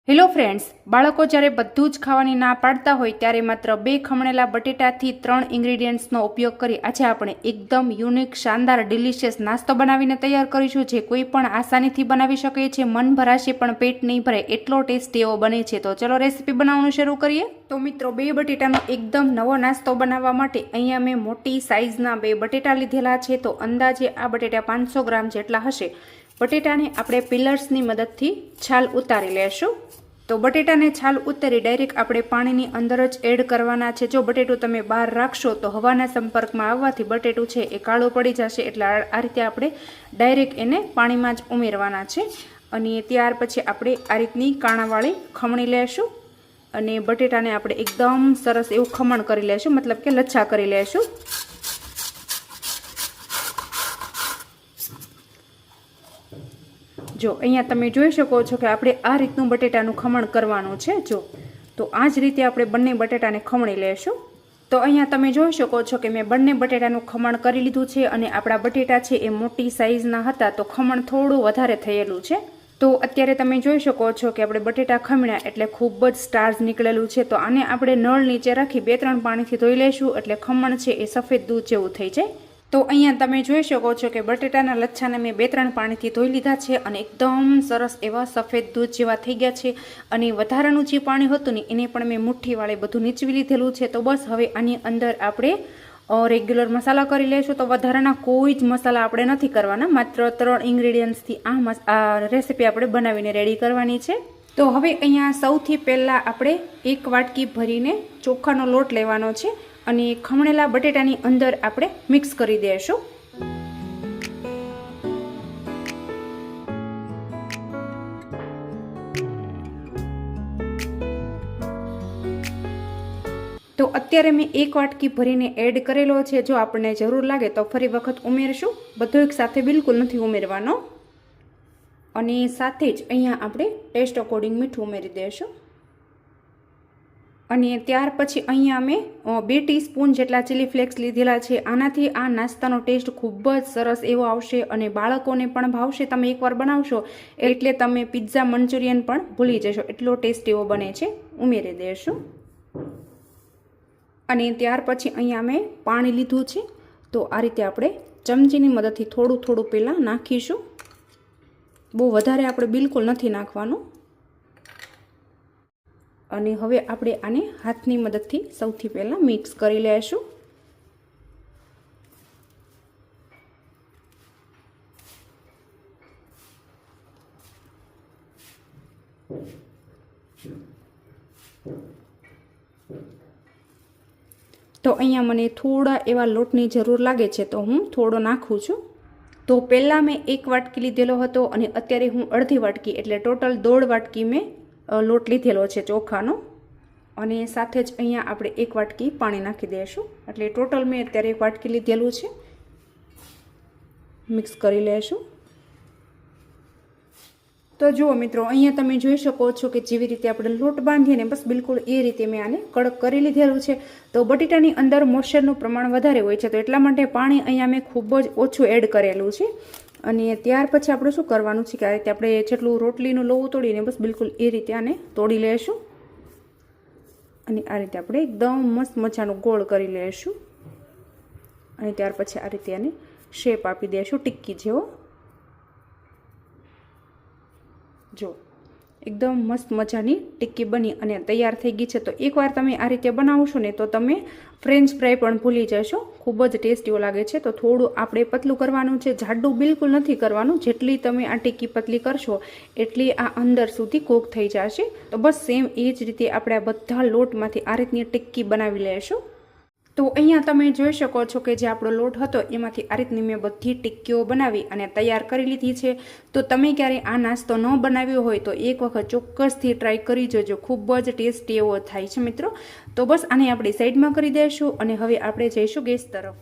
Hello friends, બાળકો જ્યારે બધું જ ખાવાની ના પાડતા હોય ત્યારે માત્ર 2 ખમણેલા બટેટાથી 3 ઇન્ગ્રીડિયન્ટ્સનો ઉપયોગ કરી આજે આપણે એકદમ યુનિક, શાનદાર, ડિલિશિયસ નાસ્તો બનાવીને તૈયાર કરીશું, જે કોઈ પણ આસાનીથી બનાવી શકે છે. મન ભરાશે પણ પેટ નહીં ભરે એટલો ટેસ્ટી એવો બને છે. તો ચલો રેસીપી બનાવવાનું શરૂ કરીએ. તો મિત્રો, 2 બટેટાનો એકદમ નવો નાસ્તો બનાવવા માટે અહીંયા મેં મોટી સાઇઝના 2 બટેટા લીધેલા છે. તો અંદાજે આ બટેટા 500 ગ્રામ જેટલા હશે. બટેટાને આપણે પિલર્સની મદદથી છાલ ઉતારી લેશું. તો બટેટાને છાલ ઉતારી ડાયરેક્ટ આપણે પાણીની અંદર જ એડ કરવાના છે. જો બટેટું તમે બહાર રાખશો તો હવાના સંપર્કમાં આવવાથી બટેટું છે એ કાળું પડી જશે, એટલે આ રીતે આપણે ડાયરેક્ટ એને પાણીમાં જ ઉમેરવાના છે. અને ત્યાર પછી આપણે આ રીતની કાણાવાળી ખમણી લેશું અને બટેટાને આપણે એકદમ સરસ એવું ખમણ કરી લેશું, મતલબ કે લચ્છા કરી લેશું. જો અહીંયા તમે જોઈ શકો છો કે આપણે આ રીતનું બટેટાનું ખમણ કરવાનું છે. જો તો આ જ રીતે આપણે બંને બટેટાને ખમણી લેશું. તો અહીંયા તમે જોઈ શકો છો કે મેં બંને બટેટાનું ખમણ કરી લીધું છે અને આપણા બટેટા છે એ મોટી સાઇઝના હતા, તો ખમણ થોડું વધારે થયેલું છે. તો અત્યારે તમે જોઈ શકો છો કે આપણે બટેટા ખમણ્યા એટલે ખૂબ જ સ્ટાર્ચ નીકળેલું છે. તો આને આપણે નળ નીચે રાખી 2-3 પાણીથી ધોઈ લઈશું, એટલે ખમણ છે એ સફેદ દૂધ જેવું થઈ જાય. તો અહીંયા તમે જોઈ શકો છો કે બટેટાના લચ્છાને મેં 2-3 પાણીથી ધોઈ લીધા છે અને એકદમ સરસ એવા સફેદ દૂધ જેવા થઈ ગયા છે. અને વધારાનું જે પાણી હતું ને એને પણ મેં મુઠ્ઠી વાળે બધું નીચવી લીધેલું છે. તો બસ હવે આની અંદર આપણે રેગ્યુલર મસાલા કરી લઈશું. તો વધારાના કોઈ જ મસાલા આપણે નથી કરવાના, માત્ર 3 ઇન્ગ્રીડિયન્ટ્સથી આ રેસીપી આપણે બનાવીને રેડી કરવાની છે. તો હવે અહીંયા સૌથી પહેલાં આપણે 1 વાટકી ભરીને ચોખાનો લોટ લેવાનો છે અને ખમણેલા બટેટાની અંદર આપણે મિક્સ કરી દઈશું. તો અત્યારે મેં 1 વાટકી ભરીને એડ કરેલો છે. જો આપણને જરૂર લાગે તો ફરી વખત ઉમેરશું, બધો એક સાથે બિલકુલ નથી ઉમેરવાનો. અને સાથે જ અહીંયા આપણે ટેસ્ટ અકોર્ડિંગ મીઠું ઉમેરી દઈશું. અને ત્યાર પછી અહીંયા અમે 2 ટીસ્પૂન જેટલા ચીલી ફ્લેક્સ લીધેલા છે. આનાથી આ નાસ્તાનો ટેસ્ટ ખૂબ જ સરસ એવો આવશે અને બાળકોને પણ ભાવશે. તમે એકવાર બનાવશો એટલે તમે પિઝા, મંચુરિયન પણ ભૂલી જશો, એટલો ટેસ્ટ એવો બને છે. ઉમેરી દઈશું. અને ત્યાર પછી અહીંયા મેં પાણી લીધું છે. તો આ રીતે આપણે ચમચીની મદદથી થોડું થોડું પહેલાં નાખીશું. બહુ વધારે આપણે બિલકુલ નથી નાખવાનું. અને હવે આપણે આને હાથની મદદથી સૌથી પહેલાં મિક્સ કરી લઈશું. તો અહીંયા મને થોડા એવા લોટની જરૂર લાગે છે, તો હું થોડો નાખું છું. તો પહેલાં મેં 1 વાટકી લીધેલો હતો અને અત્યારે હું અડધી વાટકી એટલે ટોટલ 1.5 વાટકી મેં લોટ લીધેલો છે ચોખાનો. અને સાથે જ અહીંયા આપણે 1 વાટકી પાણી નાખી દઈશું. એટલે ટોટલ મેં અત્યારે 1 વાટકી લીધેલું છે. મિક્સ કરી લઈશું. તો જુઓ મિત્રો, અહીંયા તમે જોઈ શકો છો કે જેવી રીતે આપણે લોટ બાંધીએ ને બસ બિલકુલ એ રીતે મેં આને કડક કરી લીધેલું છે. તો બટેટાની અંદર મોઇશ્ચરનું પ્રમાણ વધારે હોય છે, તો એટલા માટે પાણી અહીંયા મેં ખૂબ જ ઓછું એડ કરેલું છે. અને ત્યાર પછી આપણે શું કરવાનું છે કે આ રીતે આપણે જેટલું રોટલીનું લોવું તોડીને બસ બિલકુલ એ રીતે આને તોડી લઈશું. અને આ રીતે આપણે એકદમ મસ્ત મજાનું ગોળ કરી લઈશું. અને ત્યાર પછી આ રીતે આને શેપ આપી દઈશું ટિક્કી જેવો. જો એકદમ મસ્ત મજાની ટિક્કી બની અને તૈયાર થઈ ગઈ છે. તો એકવાર તમે આ રીતે બનાવશો ને તો તમે ફ્રેન્ચ ફ્રાય પણ ભૂલી જશો. ખૂબ જ ટેસ્ટી લાગે છે. તો થોડું આપણે પતલું કરવાનું છે, જાડું બિલકુલ નથી કરવાનું. જેટલી તમે આ ટિક્કી પતલી કરશો એટલી આ અંદર સુધી કૂક થઈ જશે. તો બસ સેમ એ જ રીતે આપણે આ બધા લોટમાંથી આ રીતની ટિક્કી બનાવી લઈશું. તો અહીંયા તમે જોઈ શકો છો કે જે આપણો લોટ હતો એમાંથી આ રીતની મેં બધી ટિક્કીઓ બનાવી અને તૈયાર કરી લીધી છે. તો તમે ક્યારે આ નાસ્તો ન બનાવ્યો હોય તો એક વખત ચોક્કસથી ટ્રાય કરી જોજો. ખૂબ જ ટેસ્ટી એવો થાય છે મિત્રો. તો બસ આને આપણે સાઈડમાં કરી દઈશું અને હવે આપણે જઈશું ગેસ તરફ.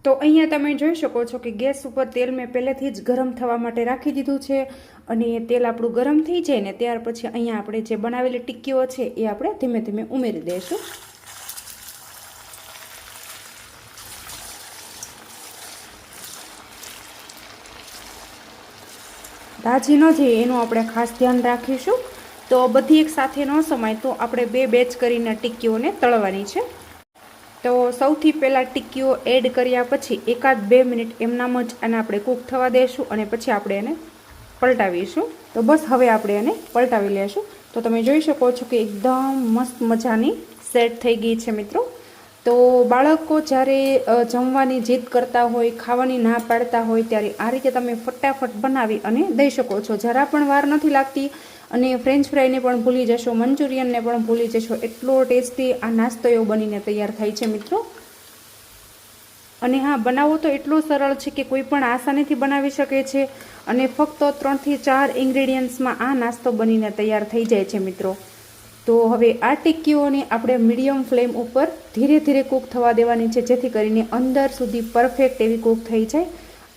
તો અહીંયા તમે જોઈ શકો છો કે ગેસ ઉપર તેલ મેં પહેલેથી જ ગરમ થવા માટે રાખી દીધું છે. અને તેલ આપણું ગરમ થઈ જાય ને ત્યાર પછી અહીંયા આપણે જે બનાવેલી ટિક્કીઓ છે એ આપણે ધીમે ધીમે ઉમેરી દઈશું. દાજી ન જાય એનું આપણે ખાસ ધ્યાન રાખીશું. તો બધી એક સાથે ન સમાય તો આપણે 2 બેચ કરીને ટિક્કીઓને તળવાની છે. તો સૌથી પહેલાં ટિક્કીઓ એડ કર્યા પછી 1-2 મિનિટ એમનામ જ આને આપણે કૂક થવા દઈશું અને પછી આપણે એને પલટાવીશું. તો બસ હવે આપણે એને પલટાવી લેશું. તો તમે જોઈ શકો છો કે એકદમ મસ્ત મજાની સેટ થઈ ગઈ છે મિત્રો. તો બાળકો જ્યારે જમવાની જીદ કરતા હોય, ખાવાની ના પાડતા હોય ત્યારે આ રીતે તમે ફટાફટ બનાવી અને દઈ શકો છો. જરા પણ વાર નથી લાગતી અને ફ્રેન્ચ ફ્રાઈને પણ ભૂલી જશો, મંચુરિયનને પણ ભૂલી જશો. એટલો ટેસ્ટી આ નાસ્તો એવો બનીને તૈયાર થાય છે મિત્રો. અને હા, બનાવવો તો એટલું સરળ છે કે કોઈ પણ આસાનીથી બનાવી શકે છે અને ફક્ત 3 થી 4 ઇન્ગ્રેડિયન્ટ્સમાં આ નાસ્તો બનીને તૈયાર થઈ જાય છે મિત્રો. તો હવે આ ટિક્કીઓને આપણે મીડિયમ ફ્લેમ ઉપર ધીરે ધીરે કૂક થવા દેવાની છે, જેથી કરીને અંદર સુધી પરફેક્ટ એવી કૂક થઈ જાય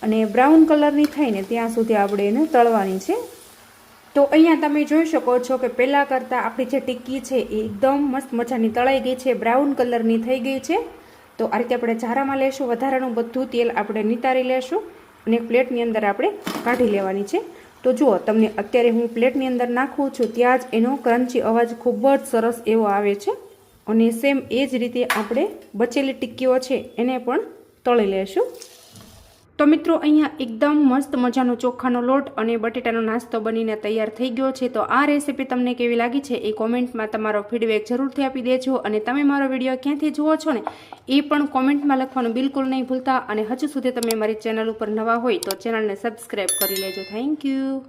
અને બ્રાઉન કલરની થાય ને ત્યાં સુધી આપણે એને તળવાની છે. તો અહીંયા તમે જોઈ શકો છો કે પહેલાં કરતાં આપણી જે ટિક્કી છે એ એકદમ મસ્ત મજાની તળાઈ ગઈ છે, બ્રાઉન કલરની થઈ ગઈ છે. તો આ રીતે આપણે ઝારામાં લેશું, વધારાનું બધું તેલ આપણે નિતારી લેશું અને એક પ્લેટની અંદર આપણે કાઢી લેવાની છે. તો જુઓ, તમને અત્યારે હું પ્લેટની અંદર નાખું છું ત્યાં જ એનો ક્રન્ચી અવાજ ખૂબ જ સરસ એવો આવે છે. અને સેમ એ જ રીતે આપણે બચેલી ટિક્કીઓ છે એને પણ તળી લેશું. તો મિત્રો અહીંયા એકદમ મસ્ત મજાનો ચોખાનો લોટ અને બટેટાનો નાસ્તો બનીને તૈયાર થઈ ગયો છે. તો આ રેસીપી તમને કેવી લાગી છે એ કોમેન્ટમાં તમારો ફીડબેક જરૂરથી આપી દેજો. અને તમે મારો વિડીયો ક્યાંથી જુઓ છો ને એ પણ કોમેન્ટમાં લખવાનું બિલકુલ નહીં ભૂલતા. અને હજુ સુધી તમે મારી ચેનલ ઉપર નવા હોય તો ચેનલને સબસ્ક્રાઈબ કરી લેજો. Thank you.